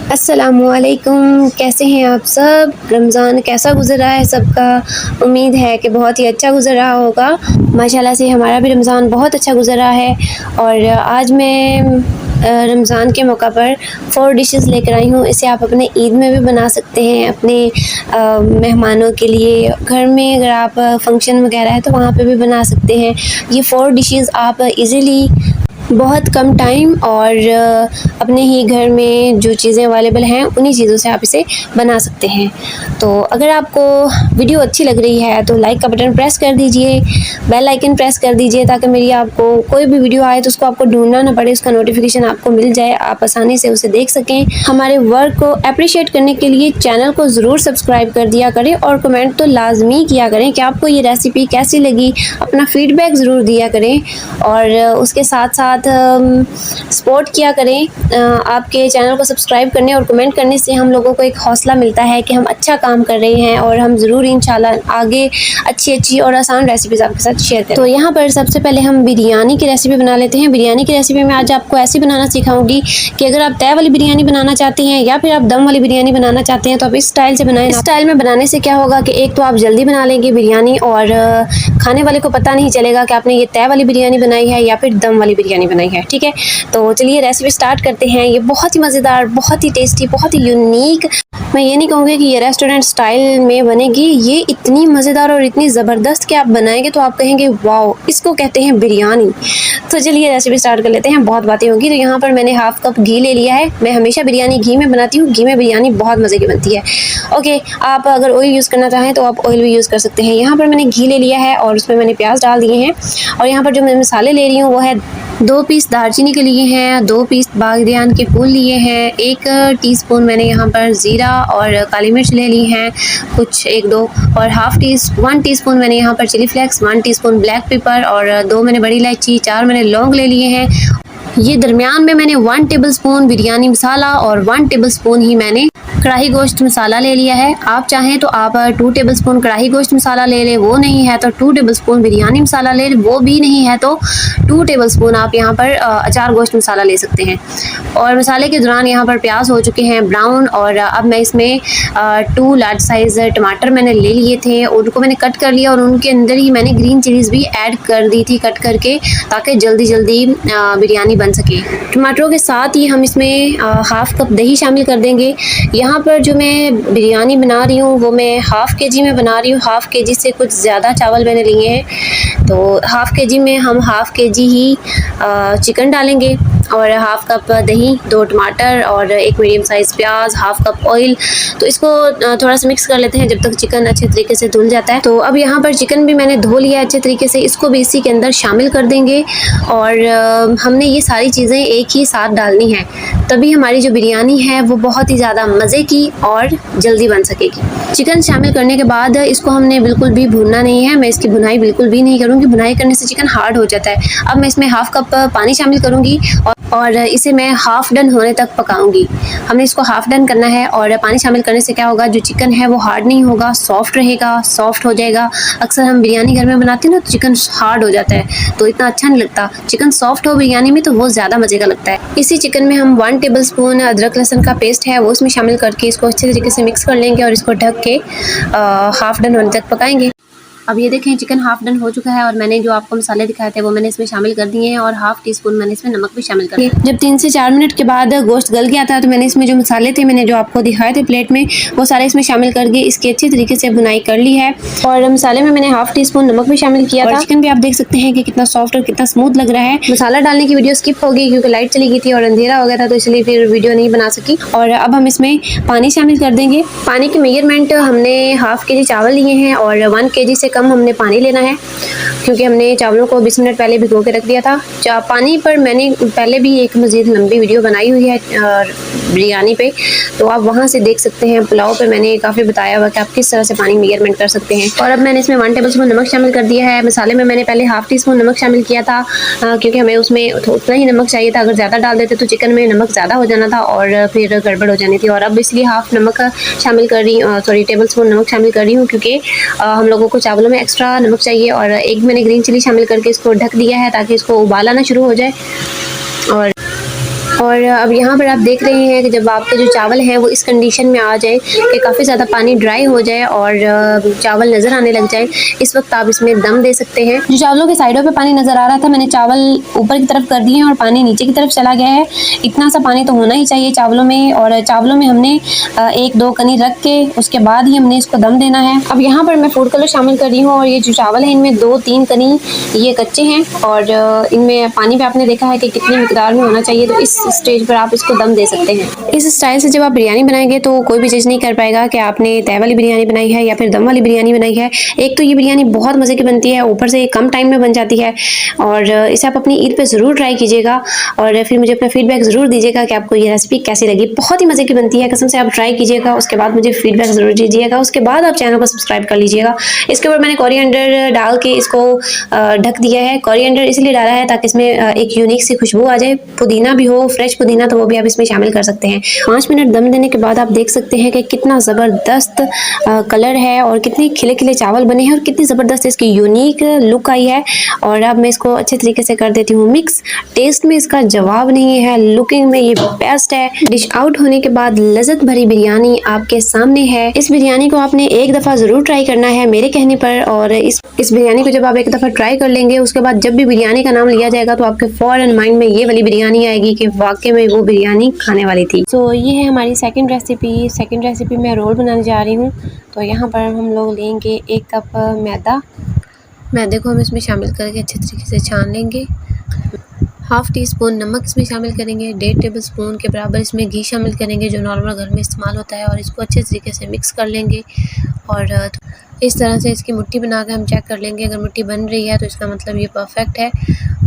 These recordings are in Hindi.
अस्सलामुअलैकुम, कैसे हैं आप सब? रमज़ान कैसा गुज़र रहा है सबका? उम्मीद है कि बहुत ही अच्छा गुज़र रहा होगा। माशाल्लाह से हमारा भी रमज़ान बहुत अच्छा गुज़र रहा है और आज मैं रमज़ान के मौका पर 4 डिशेस लेकर आई हूँ। इसे आप अपने ईद में भी बना सकते हैं, अपने मेहमानों के लिए। घर में अगर आप फंक्शन वगैरह है तो वहाँ पे भी बना सकते हैं। ये 4 डिशेस आप इज़िली बहुत कम टाइम और अपने ही घर में जो चीज़ें अवेलेबल हैं उन्हीं चीज़ों से आप इसे बना सकते हैं। तो अगर आपको वीडियो अच्छी लग रही है तो लाइक का बटन प्रेस कर दीजिए, बेल आइकन प्रेस कर दीजिए ताकि मेरी आपको कोई भी वीडियो आए तो उसको आपको ढूंढना ना पड़े, उसका नोटिफिकेशन आपको मिल जाए, आप आसानी से उसे देख सकें। हमारे वर्क को अप्रिशिएट करने के लिए चैनल को ज़रूर सब्सक्राइब कर दिया करें और कमेंट तो लाजमी किया करें कि आपको ये रेसिपी कैसी लगी। अपना फ़ीडबैक ज़रूर दिया करें और उसके साथ साथ सपोर्ट किया करें। आपके चैनल को सब्सक्राइब करने और कमेंट करने से हम लोगों को एक हौसला मिलता है कि हम अच्छा काम कर रहे हैं और हम ज़रूर इंशाल्लाह आगे अच्छी और आसान रेसिपीज़ आपके साथ शेयर करें। तो यहाँ पर सबसे पहले हम बिरयानी की रेसिपी बना लेते हैं। बिरयानी की रेसिपी में आज आपको ऐसी बनाना सिखाऊंगी कि अगर आप तय वाली बिरयानी बनाना चाहते हैं या फिर आप दम वाली बिरयानी बनाना चाहते हैं तो आप इस स्टाइल से बनाएं। इस स्टाइल में बनाने से क्या होगा कि एक तो आप जल्दी बना लेंगे बिरयानी और खाने वाले को पता नहीं चलेगा कि आपने ये तय वाली बिरयानी बनाई है या फिर दम वाली बिरयानी बनाई है। ठीक है, तो चलिए रेसिपी स्टार्ट करते हैं। ये बहुत ही मज़ेदार, बहुत ही टेस्टी, बहुत ही यूनिक, मैं ये नहीं कहूँगी कि ये रेस्टोरेंट स्टाइल में बनेगी। ये इतनी मज़ेदार और इतनी ज़बरदस्त कि आप बनाएंगे तो आप कहेंगे वाओ, इसको कहते हैं बिरयानी। तो चलिए रेसिपी स्टार्ट कर लेते हैं, बहुत बातें होगी। तो यहाँ पर मैंने हाफ़ कप घी ले लिया है। मैं हमेशा बिरयानी घी में बनाती हूँ, घी में बिरयानी बहुत मज़े की बनती है। ओके, आप अगर ऑयल यूज़ करना चाहें तो आप ऑयल भी यूज़ कर सकते हैं। यहाँ पर मैंने घी ले लिया है और उसमें मैंने प्याज डाल दिए हैं और यहाँ पर जो मैं मसाले ले रही हूँ वो है 2 पीस दालचीनी के लिए हैं, 2 पीस बागदियान के फूल लिए हैं, 1 टीस्पून मैंने यहाँ पर ज़ीरा और काली मिर्च ले ली हैं, कुछ 1-2 और 1 टीस्पून मैंने यहाँ पर chilli flakes, 1 teaspoon black pepper और 2 मैंने बड़ी इलायची, 4 मैंने लौंग ले लिए हैं। ये दरमियान में मैंने 1 टेबलस्पून बिरयानी मसाला और 1 टेबलस्पून ही मैंने कढ़ाई गोश्त मसाला ले लिया है। आप चाहें तो आप 2 टेबलस्पून कढ़ाई गोश्त मसाला ले लें, वो नहीं है तो 2 टेबलस्पून बिरयानी मसाला ले लें, वो भी नहीं है तो 2 टेबलस्पून आप यहाँ पर अचार गोश्त मसाला ले सकते हैं। और मसाले के दौरान यहाँ पर प्याज हो चुके हैं ब्राउन और अब मैं इसमें 2 लार्ज साइज़ टमाटर मैंने ले लिए थे, उनको मैंने कट कर लिया और उनके अंदर ही मैंने ग्रीन चिलीज़ भी ऐड कर दी थी कट करके, ताकि जल्दी बिरयानी बन सके। टमाटरों के साथ ही हम इसमें हाफ़ कप दही शामिल कर देंगे। यहाँ पर जो मैं बिरयानी बना रही हूँ वो मैं हाफ़ केजी में बना रही हूँ, हाफ़ केजी से कुछ ज़्यादा चावल मैंने लिए हैं। तो हाफ़ केजी में हम हाफ़ केजी ही चिकन डालेंगे और हाफ़ कप दही, 2 टमाटर और 1 मीडियम साइज़ प्याज, हाफ़ कप ऑयल। तो इसको थोड़ा सा मिक्स कर लेते हैं जब तक चिकन अच्छे तरीके से धुल जाता है। तो अब यहाँ पर चिकन भी मैंने धो लिया अच्छे तरीके से, इसको भी इसी के अंदर शामिल कर देंगे और हमने ये सारी चीज़ें एक ही साथ डालनी है, तभी हमारी जो बिरयानी है वो बहुत ही ज़्यादा मज़े की और जल्दी बन सकेगी। चिकन शामिल करने के बाद इसको हमने बिल्कुल भी भूनना नहीं है, मैं इसकी भुनाई बिल्कुल भी नहीं करूँगी, भुनाई करने से चिकन हार्ड हो जाता है। अब मैं इसमें हाफ़ कप पानी शामिल करूँगी और इसे मैं हाफ़ डन होने तक पकाऊंगी। हमने इसको हाफ़ डन करना है और पानी शामिल करने से क्या होगा, जो चिकन है वो हार्ड नहीं होगा, सॉफ्ट रहेगा, सॉफ्ट हो जाएगा। अक्सर हम बिरयानी घर में बनाते हैं ना तो चिकन हार्ड हो जाता है तो इतना अच्छा नहीं लगता। चिकन सॉफ्ट हो बिरयानी में तो वो ज़्यादा मज़े का लगता है। इसी चिकन में हम 1 टेबलस्पून अदरक लहसुन का पेस्ट है वो इसमें शामिल करके इसको अच्छे तरीके से मिक्स कर लेंगे और इसको ढक के हाफ़ डन होने तक पकाएंगे। अब ये देखें चिकन हाफ़ डन हो चुका है और मैंने जो आपको मसाले दिखाए थे वो मैंने इसमें शामिल कर दिए हैं और हाफ़ टीस्पून मैंने इसमें नमक भी शामिल कर दिया। जब 3 से 4 मिनट के बाद गोश्त गल गया था तो मैंने इसमें जो मसाले थे मैंने जो आपको दिखाए थे प्लेट में वो सारे इसमें शामिल करके इसकी अच्छी तरीके से बुनाई कर ली है और मसाले में मैंने हाफ़ टीस्पून नमक भी शामिल किया था। चिकन भी आप देख सकते हैं कि कितना सॉफ्ट और कितना स्मूथ लग रहा है। मसाला डालने की वीडियो स्किप हो गई क्योंकि लाइट चली गई थी और अंधेरा हो गया था तो इसलिए फिर वीडियो नहीं बना सकी। और अब हम इसमें पानी शामिल कर देंगे। पानी की मेजरमेंट हमने हाफ़ केजी चावल लिए हैं और 1 केजी से कम हमने पानी लेना है क्योंकि हमने चावलों को 20 मिनट पहले भिगो के रख दिया था। पानी पर मैंने पहले भी एक मज़ीद लंबी वीडियो बनाई हुई है बिरयानी पे, तो आप वहाँ से देख सकते हैं। पुलाव पे मैंने काफ़ी बताया हुआ कि आप किस तरह से पानी मेजरमेंट कर सकते हैं। और अब मैंने इसमें 1 टेबलस्पून नमक शामिल कर दिया है। मसाले में मैंने पहले हाफ़ टीस्पून नमक शामिल किया था क्योंकि हमें उसमें उतना ही नमक चाहिए था, अगर ज़्यादा डाल देते तो चिकन में नमक ज़्यादा हो जाना था और फिर गड़बड़ हो जानी थी। और अब इसलिए हाफ़ नमक शामिल कर रही हूँ, सॉरी टेबलस्पून नमक शामिल कर रही हूँ क्योंकि हम लोगों को चावलों में एक्स्ट्रा नमक चाहिए। और एक मैंने ग्रीन चिली शामिल करके इसको ढक दिया है ताकि इसको उबाल आना शुरू हो जाए। और और अब यहाँ पर आप देख रहे हैं कि जब आपके जो चावल हैं वो इस कंडीशन में आ जाए कि काफ़ी ज़्यादा पानी ड्राई हो जाए और चावल नज़र आने लग जाए, इस वक्त आप इसमें दम दे सकते हैं। जो चावलों के साइडों पे पानी नज़र आ रहा था, मैंने चावल ऊपर की तरफ कर दिए हैं और पानी नीचे की तरफ चला गया है। इतना सा पानी तो होना ही चाहिए चावलों में, और चावलों में हमने 1-2 कनी रख के उसके बाद ही हमने इसको दम देना है। अब यहाँ पर मैं फूड कलर शामिल कर रही हूँ और ये जो चावल है इनमें 2-3 कनी ये कच्चे हैं और इनमें पानी भी आपने देखा है कि कितनी मिकदार में होना चाहिए। तो इस स्टेज पर आप इसको दम दे सकते हैं। इस स्टाइल से जब आप बिरयानी बनाएंगे तो कोई भी जज नहीं कर पाएगा कि आपने तय वाली बिरयानी बनाई है या फिर दम वाली बिरयानी बनाई है। एक तो ये बिरयानी बहुत मज़े की बनती है, ऊपर से कम टाइम में बन जाती है और इसे आप अपनी ईद पे ज़रूर ट्राई कीजिएगा और फिर मुझे अपना फीडबैक ज़रूर दीजिएगा कि आपको ये रेसिपी कैसी लगी। बहुत ही मज़े की बनती है, कसम से आप ट्राई कीजिएगा, उसके बाद मुझे फीडबैक ज़रूर दीजिएगा। उसके बाद आप चैनल को सब्सक्राइब कर लीजिएगा। इसके ऊपर मैंने कोरिएंडर डाल के इसको ढक दिया है। कोरिएंडर इसलिए डाला है ताकि इसमें एक यूनिक सी खुशबू आ जाए। पुदीना भी हो, फ्रेश पुदीना, तो वो भी आप इसमें शामिल कर सकते हैं। 5 मिनट दम देने के बाद आप देख सकते हैं कि कितना ज़बरदस्त कलर है और कितने खिले खिले चावल बने हैं और कितनी ज़बरदस्त इसकी यूनिक लुक आई है। और अब मैं इसको अच्छे तरीके से कर देती हूँ मिक्स। टेस्ट में इसका जवाब नहीं है, लुकिंग में ये बेस्ट है। डिश आउट होने के बाद लज़्ज़त भरी बिरयानी आपके सामने है। इस बिरयानी को आपने एक दफ़ा ज़रूर ट्राई करना है मेरे कहने पर, और इस बिरयानी को जब आप एक दफ़ा ट्राई कर लेंगे उसके बाद जब भी बिरयानी का नाम लिया जाएगा तो आपके फ़ौरन माइंड में ये वाली बिरयानी आएगी कि वाकई में वो बिरयानी खाने वाली थी। तो ये है हमारी सेकंड रेसिपी मैं रोल बनाने जा रही हूँ। तो यहाँ पर हम लोग लेंगे 1 कप मैदे को हम इसमें शामिल करके अच्छे तरीके से छान लेंगे। हाफ़ टी स्पून नमक इसमें शामिल करेंगे। 1.5 टेबल स्पून के बराबर इसमें घी शामिल करेंगे जो नॉर्मल घर में इस्तेमाल होता है, और इसको अच्छे तरीके से मिक्स कर लेंगे। और इस तरह से इसकी मुट्ठी बना कर हम चेक कर लेंगे। अगर मुट्ठी बन रही है तो इसका मतलब ये परफेक्ट है।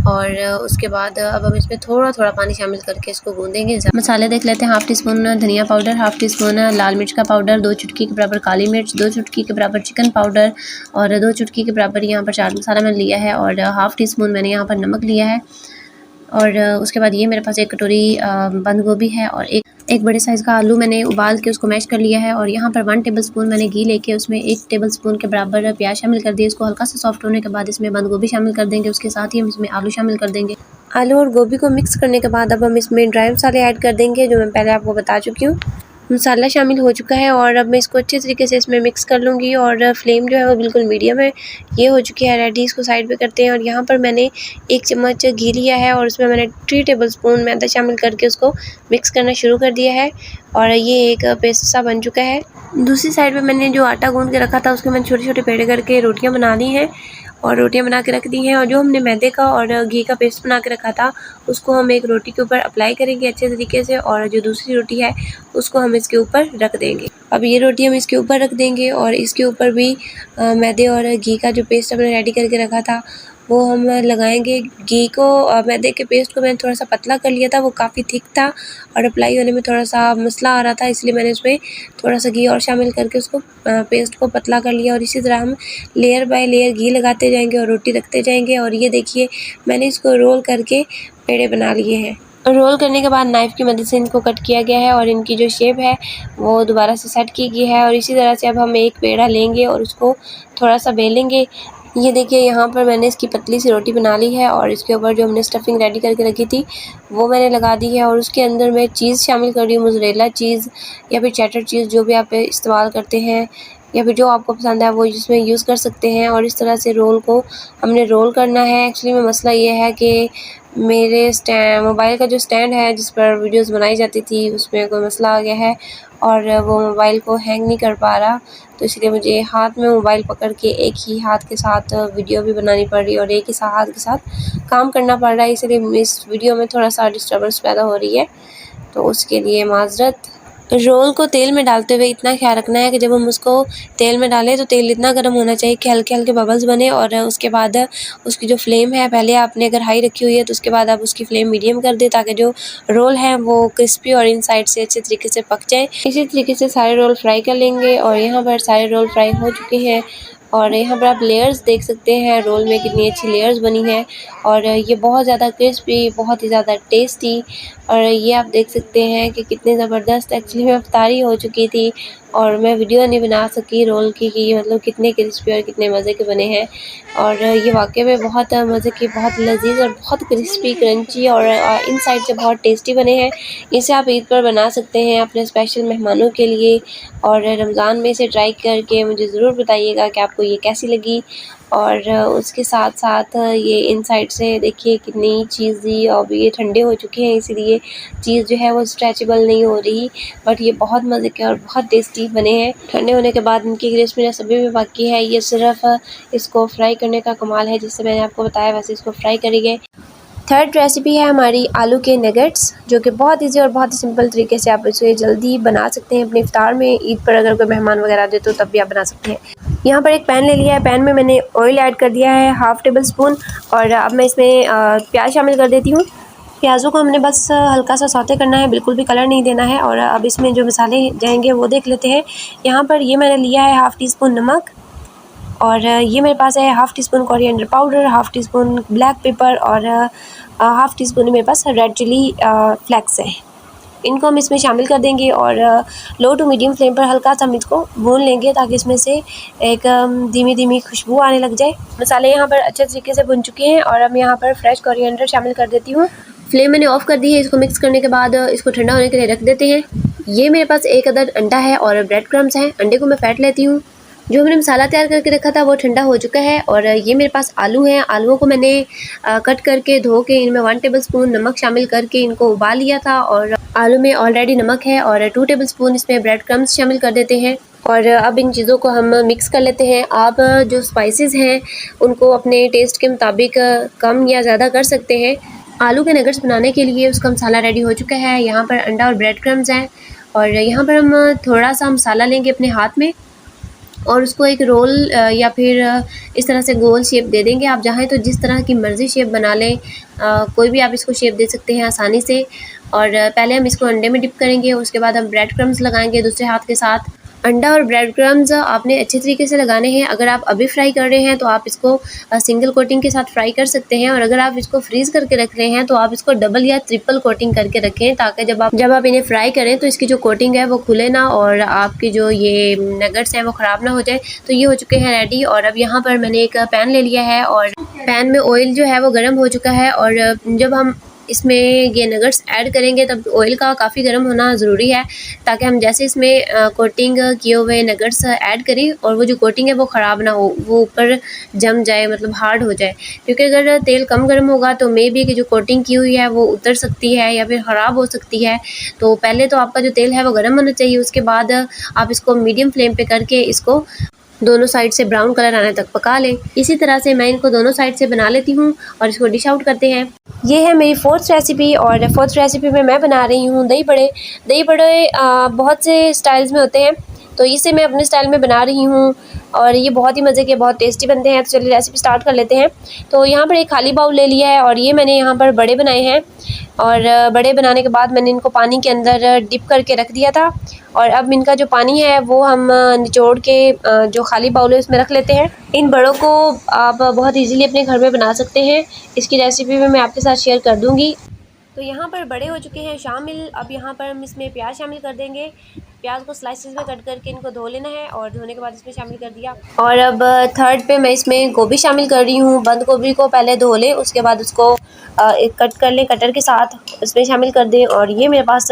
और उसके बाद अब हम इसमें थोड़ा थोड़ा पानी शामिल करके इसको गूँधेंगे। मसाले देख लेते हैं। हाफ़ टी स्पून धनिया पाउडर, हाफ़ टी स्पून लाल मिर्च का पाउडर, 2 चुटकी के बराबर काली मिर्च, 2 चुटकी के बराबर चिकन पाउडर और 2 चुटकी के बराबर यहाँ पर चाट मसाला मैंने लिया है, और हाफ़ टी स्पून मैंने यहाँ पर नमक लिया है। और उसके बाद ये मेरे पास 1 कटोरी बंद गोभी है और एक बड़े साइज़ का आलू मैंने उबाल के उसको मैश कर लिया है। और यहाँ पर 1 टेबल स्पून मैंने घी लेके उसमें 1 टेबल स्पून के बराबर प्याज शामिल कर दिए। इसको हल्का सा सॉफ्ट होने के बाद इसमें बंद गोभी शामिल कर देंगे, उसके साथ ही हम इसमें आलू शामिल कर देंगे। आलू और गोभी को मिक्स करने के बाद अब हम इसमें ड्राई मसाले ऐड कर देंगे जो मैं पहले आपको बता चुकी हूँ। मसाला शामिल हो चुका है और अब मैं इसको अच्छे तरीके से इसमें मिक्स कर लूँगी, और फ्लेम जो है वो बिल्कुल मीडियम है। ये हो चुकी है रेडी, इसको साइड पे करते हैं। और यहाँ पर मैंने 1 चम्मच घी लिया है और उसमें मैंने 3 टेबल स्पून मैदा शामिल करके उसको मिक्स करना शुरू कर दिया है, और ये एक पेस्ट सा बन चुका है। दूसरी साइड पे मैंने जो आटा गूँध के रखा था उसके मैंने छोटे छोटे पेड़े करके रोटियाँ बना ली हैं और रोटियां बना के रख दी हैं। और जो हमने मैदे का और घी का पेस्ट बना के रखा था उसको हम एक रोटी के ऊपर अप्लाई करेंगे अच्छे तरीके से, और जो दूसरी रोटी है उसको हम इसके ऊपर रख देंगे। अब ये रोटी हम इसके ऊपर रख देंगे और इसके ऊपर भी मैदे और घी का जो पेस्ट हमने रेडी करके रखा था वो हम लगाएंगे। घी को मैदे के पेस्ट को मैंने थोड़ा सा पतला कर लिया था, वो काफ़ी थिक था और अप्लाई होने में थोड़ा सा मसला आ रहा था, इसलिए मैंने उसमें थोड़ा सा घी और शामिल करके उसको पेस्ट को पतला कर लिया। और इसी तरह हम लेयर बाय लेयर घी लगाते जाएंगे और रोटी रखते जाएंगे। और ये देखिए मैंने इसको रोल करके पेड़े बना लिए हैं। रोल करने के बाद नाइफ़ की मदद से इनको कट किया गया है और इनकी जो शेप है वो दोबारा से सेट की गई है। और इसी तरह से अब हम एक पेड़ा लेंगे और उसको थोड़ा सा बेलेंगे। ये देखिए यहाँ पर मैंने इसकी पतली सी रोटी बना ली है और इसके ऊपर जो हमने स्टफिंग रेडी करके रखी थी वो मैंने लगा दी है, और उसके अंदर मैं चीज़ शामिल कर रही हूँ, मोज़रेला चीज़ या फिर चेडर चीज़, जो भी आप इस्तेमाल करते हैं या फिर जो आपको पसंद है वो इसमें यूज़ कर सकते हैं। और इस तरह से रोल को हमने रोल करना है। एक्चुअली में मसला ये है कि मेरे मोबाइल का जो स्टैंड है जिस पर वीडियोस बनाई जाती थी उसमें कोई मसला आ गया है और वो मोबाइल को हैंग नहीं कर पा रहा, तो इसलिए मुझे हाथ में मोबाइल पकड़ के एक ही हाथ के साथ वीडियो भी बनानी पड़ रही है और एक ही हाथ के साथ काम करना पड़ रहा है, इसलिए इस वीडियो में थोड़ा सा डिस्टर्बेंस पैदा हो रही है, तो उसके लिए माजरत। रोल को तेल में डालते हुए इतना ख्याल रखना है कि जब हम उसको तेल में डालें तो तेल इतना गर्म होना चाहिए कि हल्के हल्के बबल्स बने, और उसके बाद उसकी जो फ्लेम है पहले आपने अगर हाई रखी हुई है तो उसके बाद आप उसकी फ्लेम मीडियम कर दें ताकि जो रोल है वो क्रिस्पी और इनसाइड से अच्छे तरीके से पक जाए। इसी तरीके से सारे रोल फ्राई कर लेंगे और यहाँ पर सारे रोल फ्राई हो चुके हैं और यहाँ पर आप लेयर्स देख सकते हैं रोल में कितनी अच्छी लेयर्स बनी है। और ये बहुत ज़्यादा क्रिस्पी, बहुत ही ज़्यादा टेस्टी। और ये आप देख सकते हैं कि कितनी ज़बरदस्त एक्चुअली में इफ्तारी हो चुकी थी और मैं वीडियो नहीं बना सकी रोल की कि मतलब कितने क्रिस्पी और कितने मज़े के बने हैं। और ये वाक़ई में बहुत मज़े के, बहुत लज़ीज़ और बहुत क्रिस्पी, क्रंची और इनसाइड से बहुत टेस्टी बने हैं। इसे आप ईद पर बना सकते हैं अपने स्पेशल मेहमानों के लिए और रमज़ान में इसे ट्राई करके मुझे ज़रूर बताइएगा कि आपको ये कैसी लगी। और उसके साथ साथ ये इनसाइड से देखिए कितनी चीज़ी, और ये ठंडे हो चुके हैं इसीलिए चीज़ जो है वो स्ट्रेचेबल नहीं हो रही, बट ये बहुत मज़े के और बहुत टेस्टी बने हैं। ठंडे होने के बाद इनकी क्रिस्पीनेस अभी भी बाकी है, ये सिर्फ इसको फ्राई करने का कमाल है। जिससे मैंने आपको बताया वैसे इसको फ्राई करिए। थर्ड रेसिपी है हमारी आलू के नगेट्स, जो कि बहुत इजी और बहुत ही सिंपल तरीके से आप इसे जल्दी बना सकते हैं अपने इफ्तार में। ईद पर अगर कोई मेहमान वगैरह दे तो तब भी आप बना सकते हैं। यहाँ पर एक पैन ले लिया है, पैन में मैंने ऑयल ऐड कर दिया है हाफ़ टेबल स्पून, और अब मैं इसमें प्याज शामिल कर देती हूँ। प्याज़ों को हमने बस हल्का सा सौते करना है, बिल्कुल भी कलर नहीं देना है। और अब इसमें जो मसाले जाएंगे वो देख लेते हैं। यहाँ पर ये मैंने लिया है हाफ़ टी स्पून नमक, और ये मेरे पास है half tea spoon coriander powder, half tea spoon black pepper, और हाफ़ टी स्पून मेरे पास रेड चिली फ्लेक्स है। इनको हम इसमें शामिल कर देंगे और लो टू मीडियम फ्लेम पर हल्का सा हम इसको भून लेंगे ताकि इसमें से एक धीमी धीमी खुशबू आने लग जाए। मसाले यहाँ पर अच्छे तरीके से भुन चुके हैं और अब यहाँ पर फ्रेश कोरिएंडर शामिल कर देती हूँ। फ्लेम मैंने ऑफ़ कर दी है। इसको मिक्स करने के बाद इसको ठंडा होने के लिए रख देते हैं। ये मेरे पास एक अदद अंडा है और ब्रेड क्रम्स हैं। अंडे को मैं फेंट लेती हूँ। जो मैंने मसाला तैयार करके रखा था वो ठंडा हो चुका है। और ये मेरे पास आलू हैं। आलूओं को मैंने कट करके धो के इनमें 1 टेबल स्पून नमक शामिल करके इनको उबाल लिया था, और आलू में ऑलरेडी नमक है। और 2 टेबल स्पून इसमें ब्रेड क्रम्स शामिल कर देते हैं। और अब इन चीज़ों को हम मिक्स कर लेते हैं। आप जो स्पाइसेस हैं उनको अपने टेस्ट के मुताबिक कम या ज़्यादा कर सकते हैं। आलू के नगेट्स बनाने के लिए उसका मसाला रेडी हो चुका है। यहाँ पर अंडा और ब्रेड क्रम्स हैं, और यहाँ पर हम थोड़ा सा मसाला लेंगे अपने हाथ में और उसको एक रोल या फिर इस तरह से गोल शेप दे देंगे। आप चाहें तो जिस तरह की मर्ज़ी शेप बना लें, कोई भी आप इसको शेप दे सकते हैं आसानी से। और पहले हम इसको अंडे में डिप करेंगे, उसके बाद हम ब्रेड क्रम्स लगाएंगे दूसरे हाथ के साथ। अंडा और ब्रेड क्रम्स आपने अच्छे तरीके से लगाने हैं। अगर आप अभी फ्राई कर रहे हैं तो आप इसको सिंगल कोटिंग के साथ फ्राई कर सकते हैं, और अगर आप इसको फ्रीज़ करके रख रहे हैं तो आप इसको डबल या ट्रिपल कोटिंग करके रखें, ताकि जब आप इन्हें फ्राई करें तो इसकी जो कोटिंग है वो खुले ना और आपकी जो ये नगेट्स हैं वो ख़राब ना हो जाए। तो ये हो चुके हैं रेडी। और अब यहाँ पर मैंने एक पैन ले लिया है और पैन में ऑयल जो है वो गर्म हो चुका है। और जब हम इसमें ये नगेट्स ऐड करेंगे तब ऑयल का काफ़ी गर्म होना ज़रूरी है, ताकि हम जैसे इसमें कोटिंग किए हुए नगेट्स ऐड करें और वो जो कोटिंग है वो ख़राब ना हो, वो ऊपर जम जाए, मतलब हार्ड हो जाए। क्योंकि अगर तेल कम गर्म होगा तो मे बी कि जो कोटिंग की हुई है वो उतर सकती है या फिर ख़राब हो सकती है। तो पहले तो आपका जो तेल है वो गर्म होना चाहिए, उसके बाद आप इसको मीडियम फ्लेम पे करके इसको दोनों साइड से ब्राउन कलर आने तक पका लें। इसी तरह से मैं इनको दोनों साइड से बना लेती हूँ और इसको डिश आउट करते हैं। ये है मेरी फोर्थ रेसिपी, और फोर्थ रेसिपी में मैं बना रही हूँ दही बड़े। दही बड़े बहुत से स्टाइल्स में होते हैं, तो इसे मैं अपने स्टाइल में बना रही हूँ और ये बहुत ही मज़े के, बहुत टेस्टी बनते हैं। तो चलिए रेसिपी स्टार्ट कर लेते हैं। तो यहाँ पर एक खाली बाउल ले लिया है और ये मैंने यहाँ पर बड़े बनाए हैं, और बड़े बनाने के बाद मैंने इनको पानी के अंदर डिप करके रख दिया था। और अब इनका जो पानी है वो हम निचोड़ के जो खाली बाउल है उसमें रख लेते हैं। इन बड़ों को आप बहुत इजीली अपने घर में बना सकते हैं। इसकी रेसिपी भी मैं आपके साथ शेयर कर दूँगी। तो यहाँ पर बड़े हो चुके हैं शामिल। अब यहाँ पर हम इसमें प्याज शामिल कर देंगे। प्याज को स्लाइसेस में कट करके इनको धो लेना है, और धोने के बाद इसमें शामिल कर दिया। और अब थर्ड पे मैं इसमें गोभी शामिल कर रही हूँ। बंद गोभी को पहले धो लें, उसके बाद उसको एक कट कर लें कटर के साथ, इसमें शामिल कर दें। और ये मेरे पास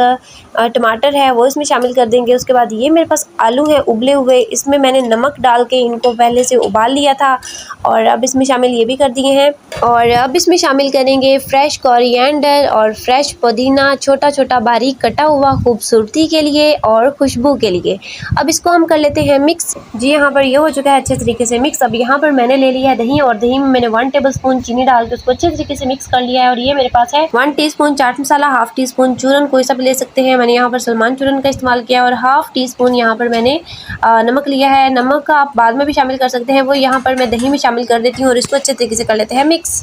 टमाटर है वो इसमें शामिल कर देंगे। उसके बाद ये मेरे पास आलू है उबले हुए, इसमें मैंने नमक डाल के इनको पहले से उबाल लिया था, और अब इसमें शामिल ये भी कर दिए हैं। और अब इसमें शामिल करेंगे फ्रेश कोरिएंडर और फ्रेश पुदीना, छोटा छोटा बारीक कटा हुआ, खूबसूरती के लिए और खुशबू के लिए। अब इसको हम कर लेते हैं मिक्स। जी यहाँ पर ये हो चुका है अच्छे तरीके से मिक्स। अब यहाँ पर मैंने ले लिया है दही, और दही में मैंने 1 टेबल स्पून चीनी डाल के उसको अच्छे तरीके से मिक्स कर लिया है। और ये मेरे पास है 1 teaspoon chaat masala, half tea spoon चूरन, कोई सा भी ले सकते हैं। मैंने यहाँ पर सलमान चूरन का इस्तेमाल किया, और हाफ टी स्पून यहाँ पर मैंने नमक लिया है। नमक आप बाद में भी शामिल कर सकते हैं, वो यहाँ पर मैं दही में शामिल कर देती हूँ और इसको अच्छे तरीके से कर लेते हैं मिक्स।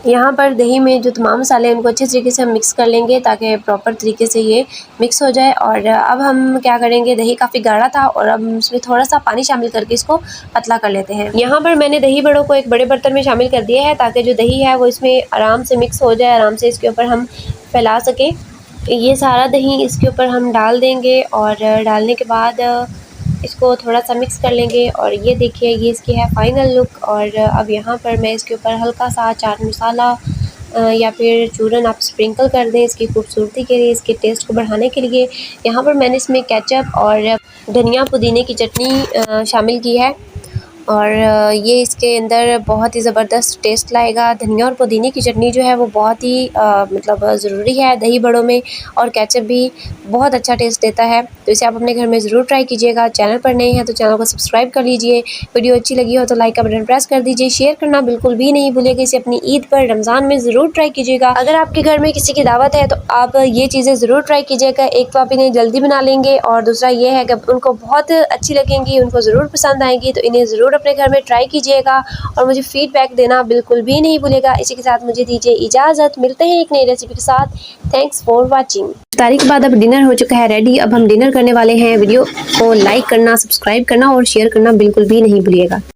यहाँ पर दही में जो तमाम मसाले हैं उनको अच्छे तरीके से हम मिक्स कर लेंगे ताकि प्रॉपर तरीके से ये मिक्स हो जाए। और अब हम क्या करेंगे, दही काफ़ी गाढ़ा था और अब हम इसमें थोड़ा सा पानी शामिल करके इसको पतला कर लेते हैं। यहाँ पर मैंने दही बड़ों को एक बड़े बर्तन में शामिल कर दिया है ताकि जो दही है वो इसमें आराम से मिक्स हो जाए, आराम से इसके ऊपर हम फैला सकें। ये सारा दही इसके ऊपर हम डाल देंगे और डालने के बाद इसको थोड़ा सा मिक्स कर लेंगे। और ये देखिए ये इसकी है फाइनल लुक। और अब यहाँ पर मैं इसके ऊपर हल्का सा चाट मसाला या फिर चूरन आप स्प्रिंकल कर दें इसकी खूबसूरती के लिए, इसके टेस्ट को बढ़ाने के लिए। यहाँ पर मैंने इसमें केचप और धनिया पुदीने की चटनी शामिल की है और ये इसके अंदर बहुत ही ज़बरदस्त टेस्ट लाएगा। धनिया और पुदीने की चटनी जो है वो बहुत ही मतलब ज़रूरी है दही बड़ों में, और केचप भी बहुत अच्छा टेस्ट देता है। तो इसे आप अपने घर में ज़रूर ट्राई कीजिएगा। चैनल पर नए हैं तो चैनल को सब्सक्राइब कर लीजिए। वीडियो अच्छी लगी हो तो लाइक का बटन प्रेस कर दीजिए। शेयर करना बिल्कुल भी नहीं भूलिएगा। इसे अपनी ईद पर, रमज़ान में ज़रूर ट्राई कीजिएगा। अगर आपके घर में किसी की दावत है तो आप ये चीज़ें ज़रूर ट्राई कीजिएगा। एक तो आप इन्हें जल्दी बना लेंगे और दूसरा ये है कि उनको बहुत अच्छी लगेंगी, उनको ज़रूर पसंद आएंगी। तो इन्हें ज़रूर अपने घर में ट्राई कीजिएगा और मुझे फीडबैक देना बिल्कुल भी नहीं भूलिएगा। इसी के साथ मुझे दीजिए इजाज़त। मिलते हैं एक नई रेसिपी के साथ। Thanks for watching. इफ्तारी के बाद अब डिनर हो चुका है रेडी। अब हम डिनर करने वाले हैं। वीडियो को लाइक करना, सब्सक्राइब करना और शेयर करना बिल्कुल भी नहीं भूलिएगा।